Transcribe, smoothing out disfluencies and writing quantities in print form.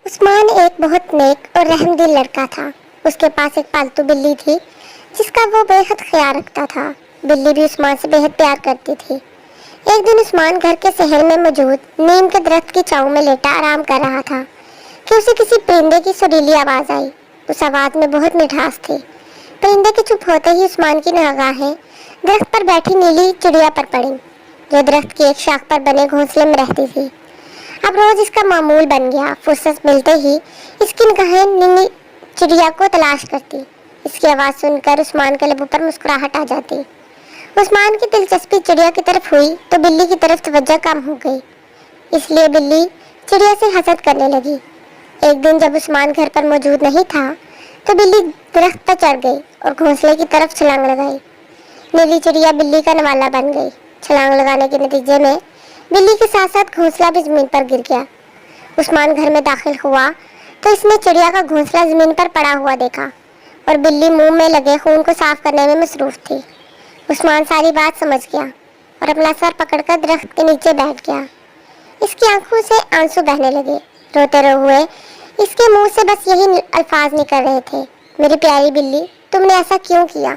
عثمان ایک بہت نیک اور رحم دل لڑکا تھا۔ اس کے پاس ایک پالتو بلی تھی جس کا وہ بے حد خیال رکھتا تھا۔ بلی بھی عثمان سے بے حد پیار کرتی تھی۔ ایک دن عثمان گھر کے صحن میں موجود نیم کے درخت کی چھاؤں میں لیٹا آرام کر رہا تھا کہ اسے کسی پرندے کی سریلی آواز آئی۔ اس آواز میں بہت مٹھاس تھی۔ پرندے کے چپ ہوتے ہی عثمان کی نگاہیں درخت پر بیٹھی نیلی چڑیا پر پڑیں جو درخت کی ایک شاخ پر بنے گھونسلے میں رہتی تھی۔ اب روز اس کا معمول بن گیا، فرصت ملتے ہی اس کی نگاہیں نیلی چڑیا کو تلاش کرتی۔ اس کی آواز سن کر عثمان کے لبوں پر مسکراہٹ آ جاتی۔ عثمان کی دلچسپی چڑیا کی طرف ہوئی تو بلی کی طرف توجہ کم ہو گئی، اس لیے بلی چڑیا سے حسد کرنے لگی۔ ایک دن جب عثمان گھر پر موجود نہیں تھا تو بلی درخت پر چڑھ گئی اور گھونسلے کی طرف چھلانگ لگائی۔ نیلی چڑیا بلی کا نوالا بن گئی۔ چھلانگ لگانے کے نتیجے میں بلی کے ساتھ ساتھ گھونسلہ بھی زمین پر گر گیا۔ عثمان گھر میں داخل ہوا تو اس نے چڑیا کا گھونسلہ زمین پر پڑا ہوا دیکھا اور بلی منہ میں لگے خون کو صاف کرنے میں مصروف تھی۔ عثمان ساری بات سمجھ گیا اور اپنا سر پکڑ کر درخت کے نیچے بیٹھ گیا۔ اس کی آنکھوں سے آنسو بہنے لگے۔ روتے ہوئے اس کے منہ سے بس یہی الفاظ نکل رہے تھے، میری پیاری بلی، تم نے ایسا کیوں کیا؟